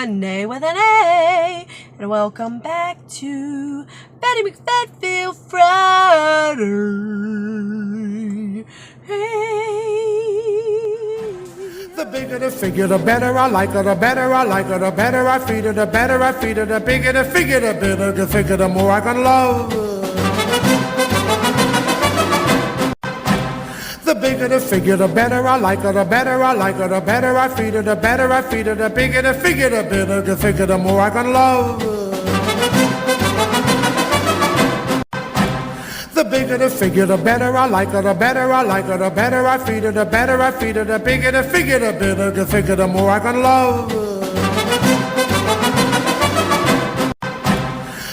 Nay with an A, and welcome back to Fattie McFatville Friday. Hey. The bigger the figure, the better I like her, the better I like her, the better I feed her, the better I feed her, the bigger the figure, the better the figure, the more I can love her. The bigger the figure, the better I like her, the better I like her, the better I feed her, the better I feed her, the bigger the figure, the better the figure, the more I can love her. The bigger the figure, the better I like her, the better I like her, the better I feed her, the better I feed her, the bigger the figure, the better the figure, the more I can love her.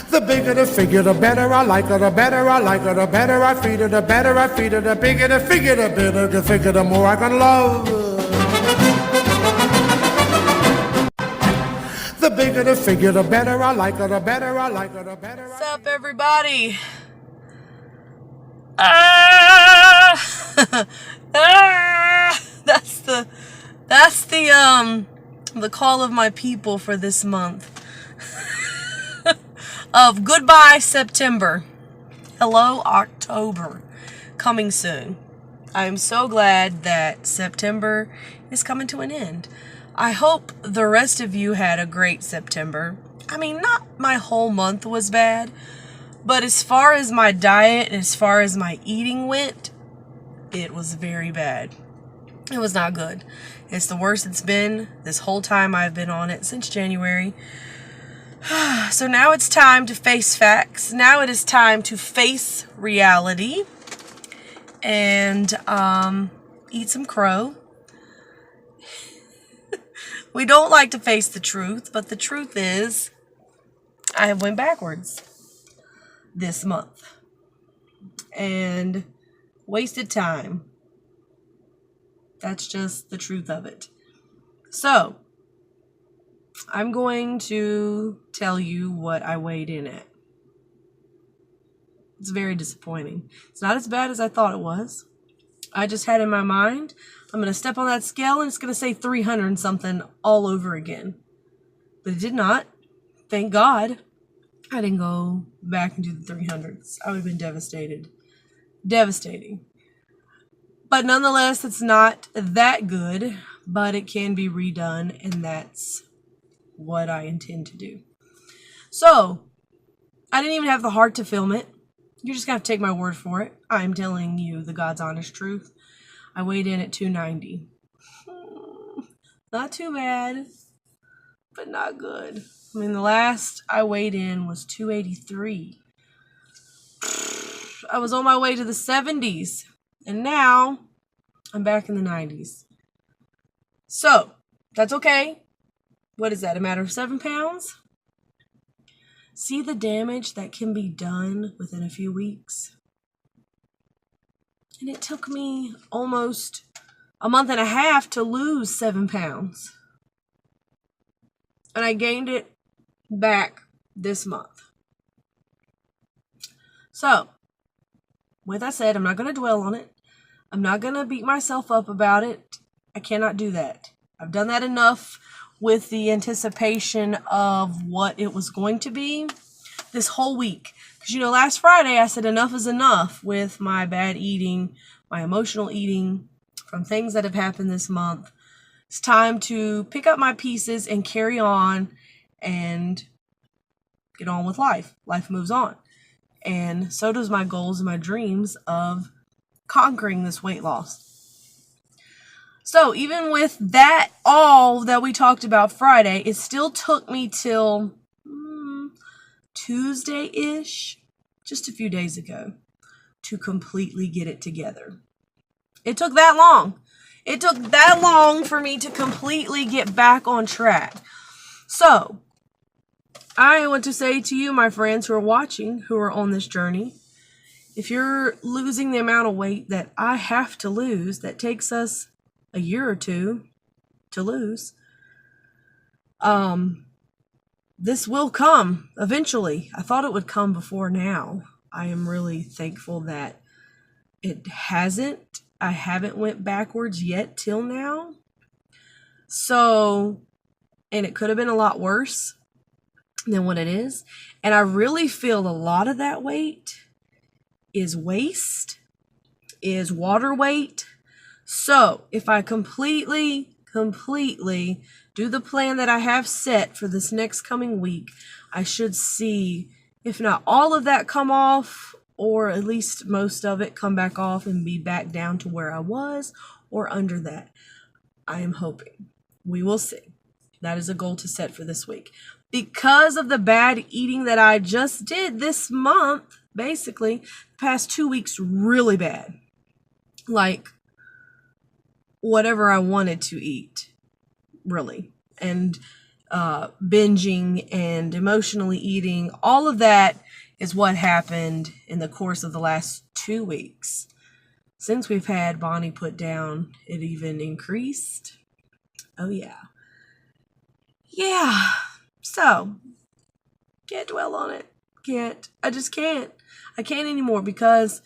The bigger the figure, the better I like her, the better I like her, the better I feed her, the better I feed her, the bigger the figure, the better the figure, the more I can love her. The bigger the figure, the better I like her, the better I like her, the better. What's up, everybody? That's the call of my people for this month. Of goodbye September, hello October, coming soon. I am so glad that September is coming to an end. I hope the rest of you had a great September. I mean, not my whole month was bad, but as far as my diet and as far as my eating went, it was very bad. It was not good. It's the worst it's been this whole time I've been on it, since January. So now it's time to face facts. Now it is time to face reality and eat some crow. We don't like to face the truth, but the truth is I went backwards this month and wasted time. That's just the truth of it. So I'm going to tell you what I weighed in at. It's very disappointing. It's not as bad as I thought it was. I just had in my mind, I'm going to step on that scale and it's going to say 300 and something all over again. But it did not. Thank God I didn't go back into the 300s. I would have been devastated. Devastating. But nonetheless, it's not that good, but it can be redone, and that's what I intend to do. So, I didn't even have the heart to film it. You're just going to have to take my word for it. I'm telling you the God's honest truth. I weighed in at 290. Not too bad, but not good. I mean, the last I weighed in was 283. I was on my way to the 70s, and now I'm back in the 90s. So, that's okay. What is that, a matter of 7 pounds? See the damage that can be done within a few weeks? And it took me almost a month and a half to lose 7 pounds. And I gained it back this month. So, with that said, I'm not going to dwell on it. I'm not going to beat myself up about it. I cannot do that. I've done that enough with the anticipation of what it was going to be this whole week. Because, last Friday I said enough is enough with my bad eating, my emotional eating from things that have happened this month. It's time to pick up my pieces and carry on and get on with life. Life moves on. And so does my goals and my dreams of conquering this weight loss. So even with that, all that we talked about Friday, it still took me till Tuesday-ish, just a few days ago, to completely get it together. It took that long. It took that long for me to completely get back on track. So, I want to say to you, my friends who are watching, who are on this journey, if you're losing the amount of weight that I have to lose, that takes us a year or two to lose, this will come eventually. I thought it would come before now. I am really thankful that it hasn't. I haven't went backwards yet till now. So and it could have been a lot worse than what it is. And I really feel a lot of that weight is waste, is water weight. So if I completely do the plan that I have set for this next coming week, I should see, if not all of that come off, or at least most of it come back off and be back down to where I was or under that. I am hoping. We will see. That is a goal to set for this week. Because of the bad eating that I just did this month, basically, the past 2 weeks, really bad. Like, whatever I wanted to eat, really. And binging and emotionally eating, all of that is what happened in the course of the last 2 weeks. Since we've had Bonnie put down, it even increased. Oh, yeah. Yeah. So, can't dwell on it. Can't. I just can't. I can't anymore, because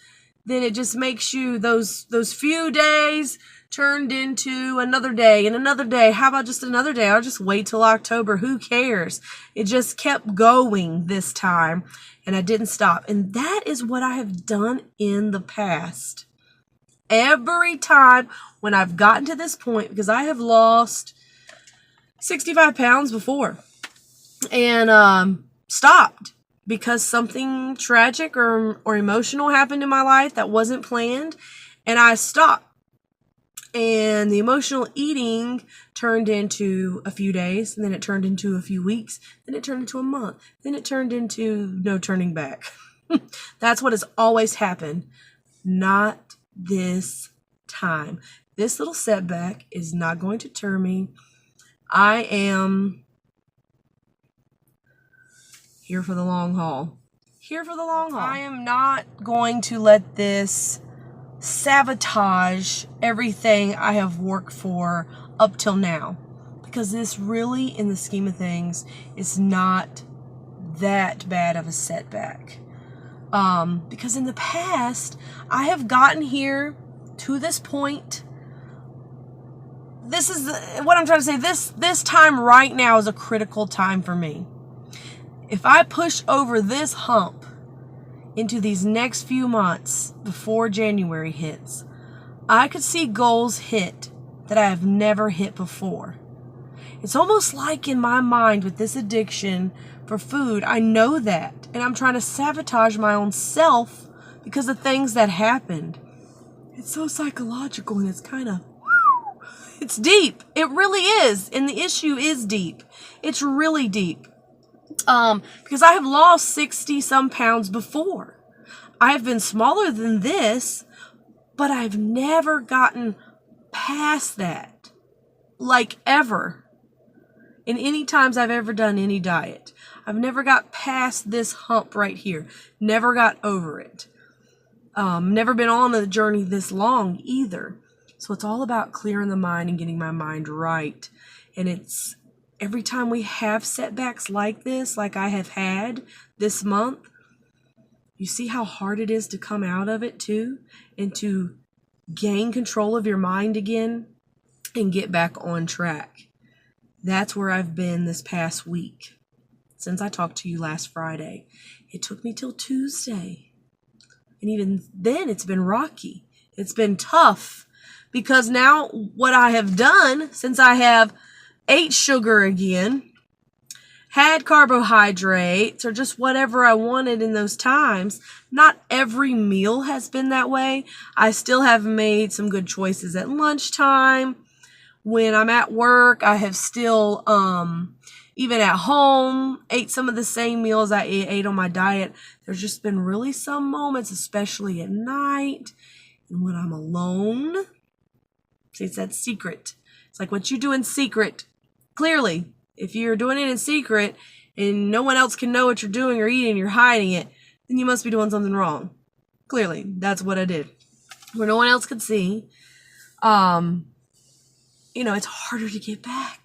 then it just makes you, those few days turned into another day and another day. How about just another day? I'll just wait till October. Who cares? It just kept going this time, and I didn't stop. And that is what I have done in the past. Every time when I've gotten to this point, because I have lost 65 pounds before and stopped because something tragic or emotional happened in my life that wasn't planned, and I stopped. And the emotional eating turned into a few days, and then it turned into a few weeks, then it turned into a month, then it turned into no turning back. That's what has always happened. Not this time. This little setback is not going to deter me. I am here for the long haul. Here for the long haul. I am not going to let this sabotage everything I have worked for up till now, because this really, in the scheme of things, is not that bad of a setback. Because in the past, I have gotten here to this point. This is what I'm trying to say. This time right now is a critical time for me. If I push over this hump into these next few months before January hits, I could see goals hit that I have never hit before. It's almost like in my mind with this addiction for food, I know that, and I'm trying to sabotage my own self because of things that happened. It's so psychological, and it's kind of, it's deep. It really is, and the issue is deep. It's really deep. Because I have lost 60 some pounds before. I have been smaller than this, but I've never gotten past that. Like ever. In any times I've ever done any diet. I've never got past this hump right here. Never got over it. Never been on a journey this long either. So it's all about clearing the mind and getting my mind right. And it's every time we have setbacks like this, like I have had this month, you see how hard it is to come out of it too, and to gain control of your mind again and get back on track. That's where I've been this past week, since I talked to you last Friday. It took me till Tuesday. And even then, it's been rocky. It's been tough, because now what I have done, since I have ate sugar again, had carbohydrates, or just whatever I wanted in those times. Not every meal has been that way. I still have made some good choices at lunchtime. When I'm at work, I have still, even at home, ate some of the same meals I ate on my diet. There's just been really some moments, especially at night, and when I'm alone. See, it's that secret. It's like what you do in secret. Clearly, if you're doing it in secret and no one else can know what you're doing or eating, you're hiding it, then you must be doing something wrong. Clearly, that's what I did. Where no one else could see. It's harder to get back,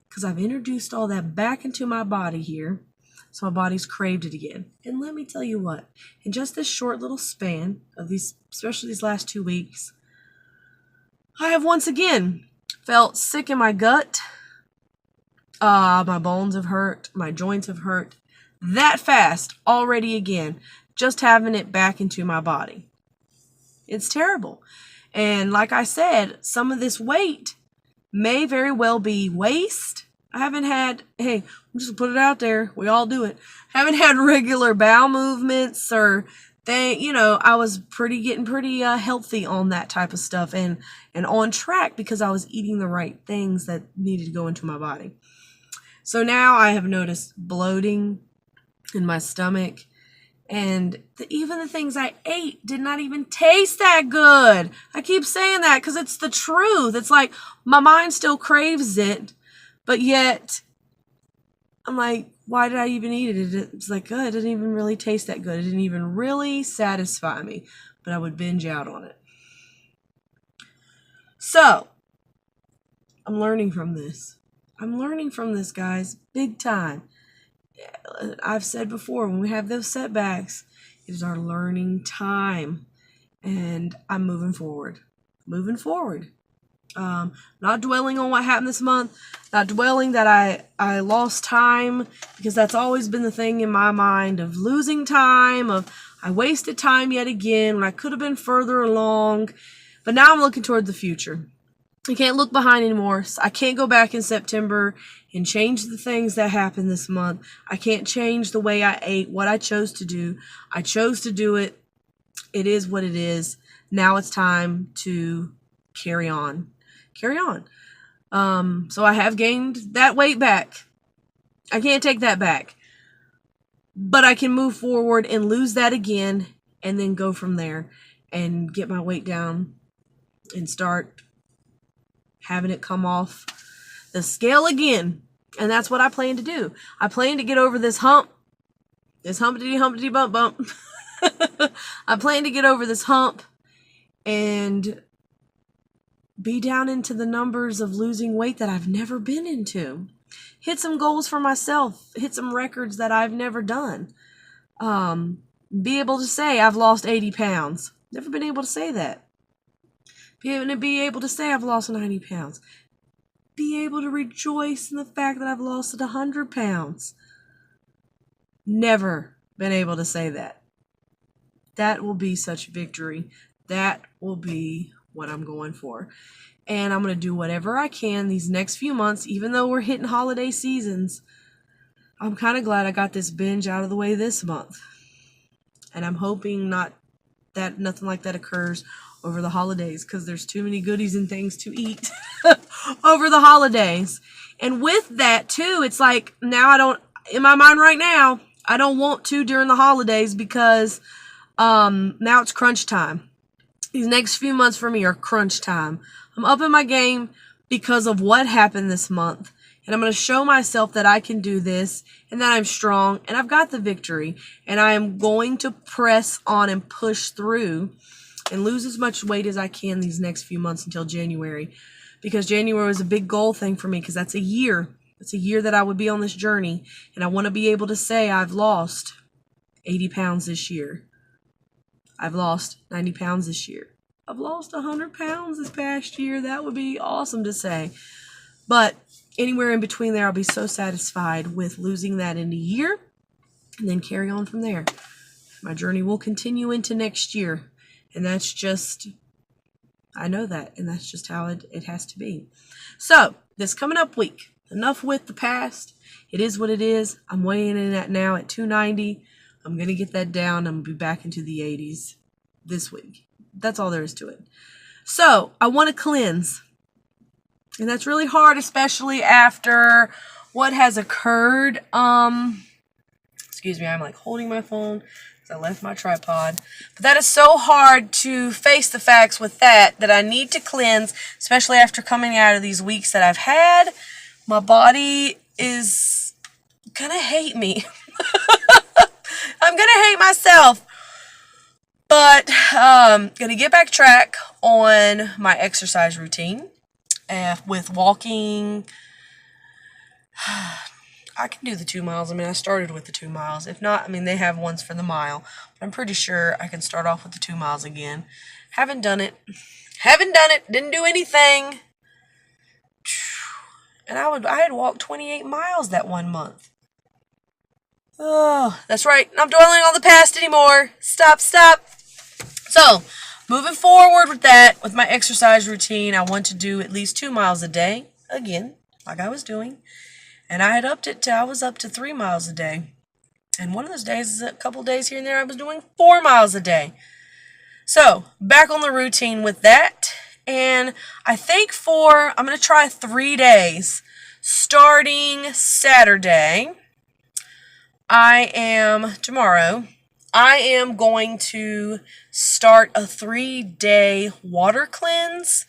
because I've introduced all that back into my body here. So my body's craved it again. And let me tell you what, in just this short little span of these, especially these last 2 weeks, I have once again felt sick in my gut. My bones have hurt. My joints have hurt. That fast already again. Just having it back into my body. It's terrible. And like I said, some of this weight may very well be waste. I haven't had, hey, I'm just put it out there. We all do it. Haven't had regular bowel movements or I was getting pretty healthy on that type of stuff and on track because I was eating the right things that needed to go into my body. So now I have noticed bloating in my stomach, and even the things I ate did not even taste that good. I keep saying that because it's the truth. It's like my mind still craves it, but yet I'm like, why did I even eat it? It's like, it didn't even really taste that good. It didn't even really satisfy me, but I would binge out on it. So I'm learning from this. I'm learning from this, guys, big time. I've said before, when we have those setbacks, it is our learning time, and I'm moving forward. Not dwelling on what happened this month, not dwelling that I lost time, because that's always been the thing in my mind of losing time, of I wasted time yet again when I could have been further along. But now I'm looking toward the future. I can't look behind anymore. I can't go back in September and change the things that happened this month. I can't change the way I ate, what I chose to do. I chose to do it. It is what it is. Now it's time to carry on. So I have gained that weight back. I can't take that back. But I can move forward and lose that again and then go from there and get my weight down and start having it come off the scale again. And that's what I plan to do. I plan to get over this hump. This humpity bump. I plan to get over this hump and be down into the numbers of losing weight that I've never been into. Hit some goals for myself. Hit some records that I've never done. Be able to say I've lost 80 pounds. Never been able to say that. Be able to say I've lost 90 pounds. Be able to rejoice in the fact that I've lost 100 pounds. Never been able to say that. That will be such victory. That will be what I'm going for. And I'm going to do whatever I can these next few months, even though we're hitting holiday seasons. I'm kind of glad I got this binge out of the way this month. And I'm hoping nothing like that occurs over the holidays, because there's too many goodies and things to eat over the holidays. And with that too, it's like now in my mind right now, I don't want to during the holidays, because now it's crunch time. These next few months for me are crunch time. I'm upping my game because of what happened this month. And I'm going to show myself that I can do this and that I'm strong and I've got the victory. And I am going to press on and push through and lose as much weight as I can these next few months until January. Because January was a big goal thing for me, because that's a year. It's a year that I would be on this journey. And I want to be able to say I've lost 80 pounds this year. I've lost 90 pounds this year. I've lost 100 pounds this past year. That would be awesome to say. But anywhere in between there, I'll be so satisfied with losing that in a year and then carry on from there. My journey will continue into next year. And that's just, I know that. And that's just how it has to be. So this coming up week, enough with the past. It is what it is. I'm weighing in at now at 290. I'm going to get that down. I'm going to be back into the 80s this week. That's all there is to it. So I want to cleanse. And that's really hard, especially after what has occurred. Excuse me, I'm like holding my phone because I left my tripod. But that is so hard to face the facts with that I need to cleanse, especially after coming out of these weeks that I've had. My body is going to hate me. I'm going to hate myself. But going to get back track on my exercise routine. With walking, I can do the 2 miles. I mean, I started with the 2 miles. If not, I mean, they have ones for the mile. But I'm pretty sure I can start off with the 2 miles again. Haven't done it. Didn't do anything. And I had walked 28 miles that one month. Oh, that's right. I'm dwelling on the past anymore. Stop. So, moving forward with that, with my exercise routine, I want to do at least 2 miles a day. Again, like I was doing. And I had upped it to, I was up to 3 miles a day. And one of those days, a couple days here and there, I was doing 4 miles a day. So, back on the routine with that. And I think I'm going to try 3 days. Starting Saturday, tomorrow, I am going to start a 3-day water cleanse.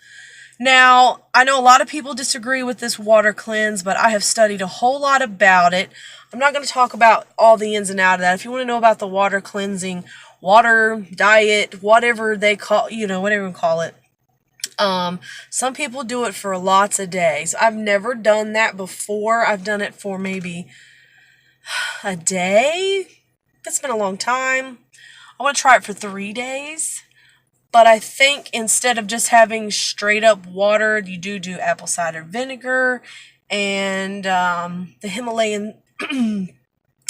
Now, I know a lot of people disagree with this water cleanse, but I have studied a whole lot about it. I'm not going to talk about all the ins and outs of that. If you want to know about the water cleansing, water diet, whatever they call, whatever you call it. Some people do it for lots of days. I've never done that before. I've done it for maybe a day. It's been a long time. I want to try it for 3 days. But I think instead of just having straight up water, you do apple cider vinegar and the Himalayan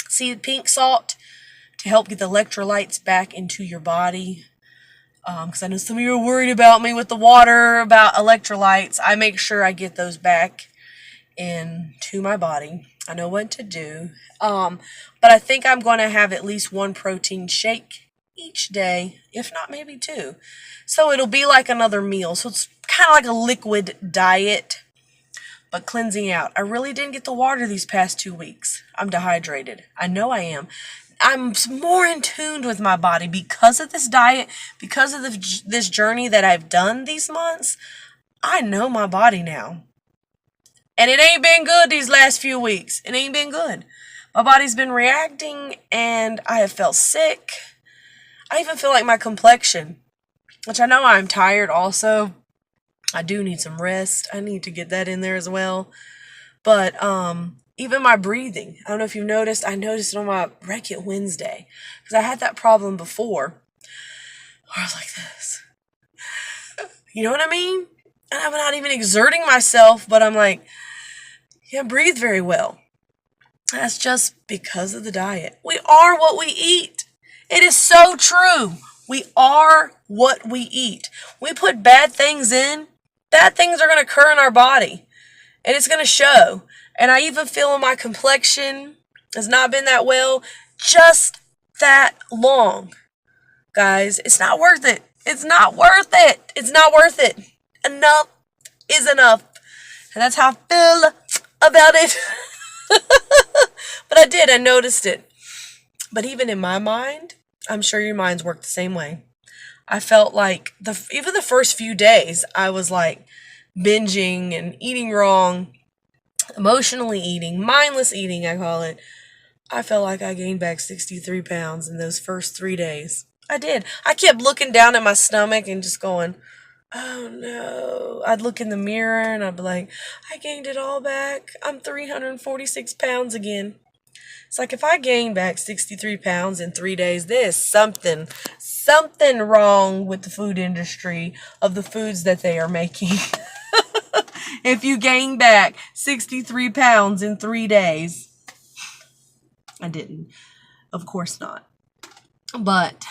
sea pink salt to help get the electrolytes back into your body. Because I know some of you are worried about me with the water, about electrolytes. I make sure I get those back into my body. I know what to do. But I think I'm going to have at least 1 protein shake each day, if not maybe 2. So it'll be like another meal. So it's kind of like a liquid diet, but cleansing out. I really didn't get the water these past 2 weeks. I'm dehydrated. I know I am. I'm more in tune with my body because of this diet, because of this journey that I've done these months. I know my body now. And it ain't been good these last few weeks. It ain't been good. My body's been reacting and I have felt sick. I even feel like my complexion, which I know I'm tired also. I do need some rest. I need to get that in there as well. But even my breathing, I don't know if you've noticed, I noticed it on my Reckitt Wednesday. Because I had that problem before. Where I was like this. You know what I mean? And I'm not even exerting myself, but I'm like, yeah, I breathe very well. That's just because of the diet. We are what we eat. It is so true. We are what we eat. We put bad things in, bad things are going to occur in our body. And it's going to show. And I even feel my complexion has not been that well just that long. Guys, it's not worth it. It's not worth it. It's not worth it. Enough is enough. And that's how I feel about it. But I noticed it. But even in my mind, I'm sure your minds work the same way. I felt like even the first few days, I was like binging and eating wrong, emotionally eating, mindless eating, I call it. I felt like I gained back 63 pounds in those first 3 days. I did. I kept looking down at my stomach and just going, oh no. I'd look in the mirror and I'd be like, I gained it all back. I'm 346 pounds again. It's like if I gain back 63 pounds in 3 days, there's something wrong with the food industry of the foods that they are making. If you gain back 63 pounds in 3 days. I didn't. Of course not. But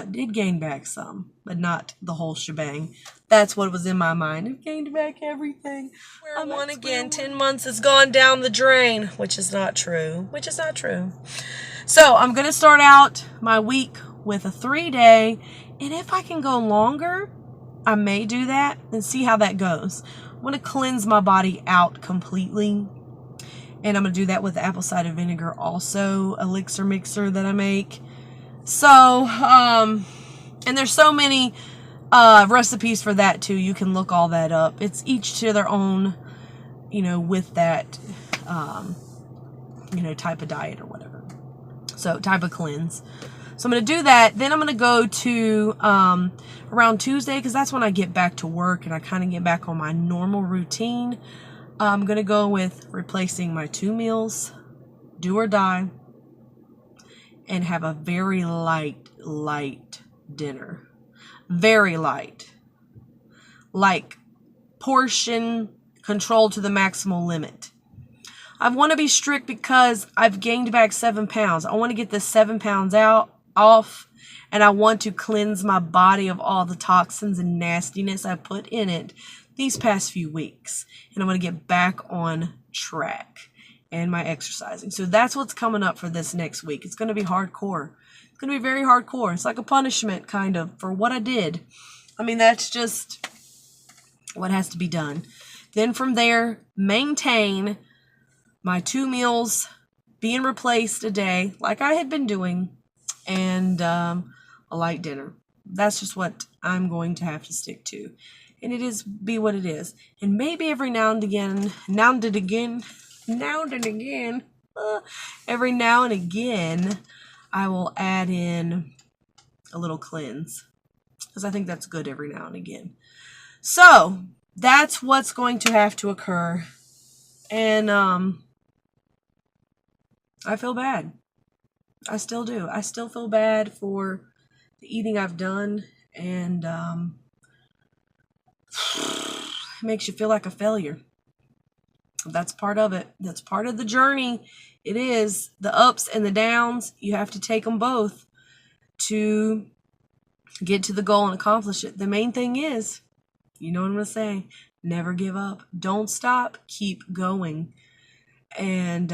did gain back some, but not the whole shebang. That's what was in my mind. I gained back everything. Square one again. 10 months has gone down the drain, which is not true. So I'm going to start out my week with a 3-day. And if I can go longer, I may do that and see how that goes. I'm going to cleanse my body out completely. And I'm going to do that with the apple cider vinegar also, elixir mixer that I make. So, and there's so many recipes for that too. You can look all that up. It's each to their own, with that, type of diet or whatever. So, type of cleanse. So, I'm going to do that. Then I'm going to go to around Tuesday because that's when I get back to work and I kind of get back on my normal routine. I'm going to go with replacing my 2 meals, do or die, and have a very light dinner. Very light. Like portion control to the maximal limit. I want to be strict because I've gained back 7 pounds. I want to get this 7 pounds off, and I want to cleanse my body of all the toxins and nastiness I put in it these past few weeks. And I want to get back on track and my exercising. So that's what's coming up for this next week. It's going to be hardcore. It's going to be very hardcore. It's like a punishment, kind of, for what I did. I mean, that's just what has to be done. Then from there, maintain my 2 meals being replaced a day, like I had been doing, and a light dinner. That's just what I'm going to have to stick to. And be what it is. And maybe every now and again, every now and again, I will add in a little cleanse. Because I think that's good every now and again. So, that's what's going to have to occur. And, I feel bad. I still do. I still feel bad for the eating I've done. And, it makes you feel like a failure. That's part of it. That's part of the journey. It is. The ups and the downs. You have to take them both to get to the goal and accomplish it. The main thing is, you know what I'm going to say, never give up. Don't stop. Keep going. And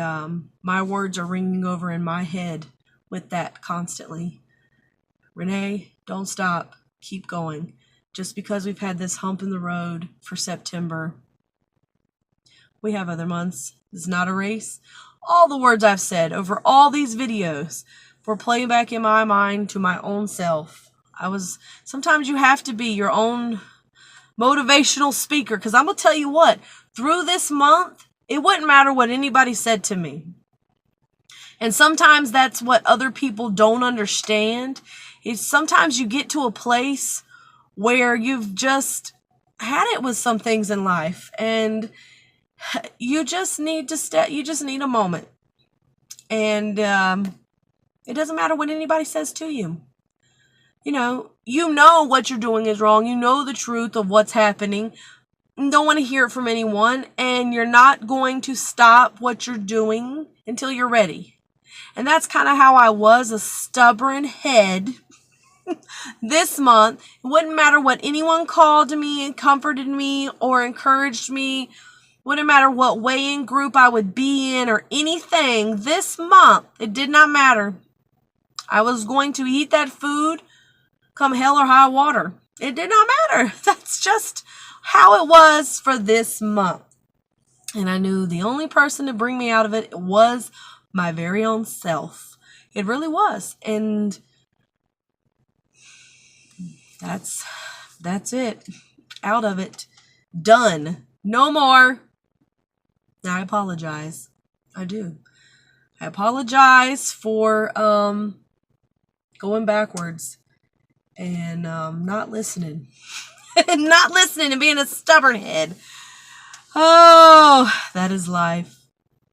my words are ringing over in my head with that constantly. Renee, don't stop. Keep going. Just because we've had this hump in the road for September, we have other months. It's not a race. All the words I've said over all these videos were playing back in my mind to my own self. Sometimes you have to be your own motivational speaker, because I'm going to tell you what, through this month, it wouldn't matter what anybody said to me. And sometimes that's what other people don't understand. Is sometimes you get to a place where you've just had it with some things in life, and you just need to you just need a moment. And it doesn't matter what anybody says to you. You know what you're doing is wrong. You know the truth of what's happening. You don't want to hear it from anyone, and you're not going to stop what you're doing until you're ready. And that's kind of how I was, a stubborn head. This month, it wouldn't matter what anyone called me and comforted me or encouraged me. Wouldn't matter what weigh-in group I would be in or anything. This month, it did not matter. I was going to eat that food come hell or high water. It did not matter. That's just how it was for this month. And I knew the only person to bring me out of it was my very own self. It really was. And that's it. Out of it. Done. No more. I apologize. I do. I apologize for going backwards and not listening. Not listening and being a stubborn head. Oh, that is life.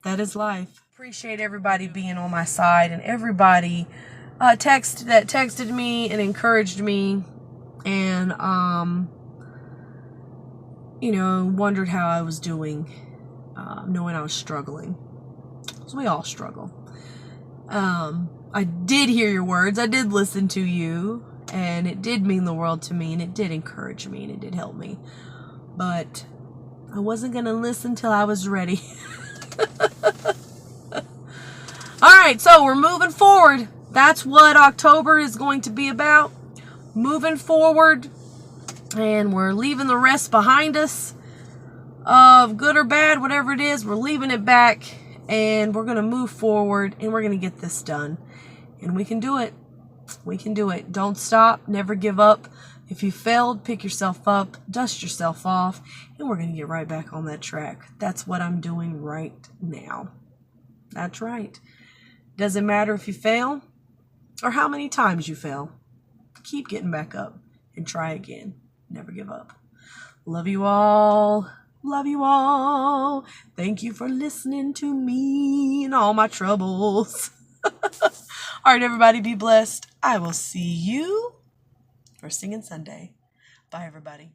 That is life. Appreciate everybody being on my side and everybody texted me and encouraged me and wondered how I was doing, knowing I was struggling. So we all struggle. I did hear your words. I did listen to you, and it did mean the world to me, and it did encourage me, and it did help me. But I wasn't going to listen till I was ready. All right, so we're moving forward. That's what October is going to be about. Moving forward, and we're leaving the rest behind us of good or bad, whatever it is. We're leaving it back, and we're going to move forward, and we're going to get this done. And we can do it. We can do it. Don't stop. Never give up. If you failed, pick yourself up, dust yourself off, and we're going to get right back on that track. That's what I'm doing right now. That's right. Doesn't matter if you fail or how many times you fail. Keep getting back up and try again. Never give up. Love you all. Love you all. Thank you for listening to me and all my troubles. All right, everybody, be blessed. I will see you for Singing Sunday. Bye, everybody.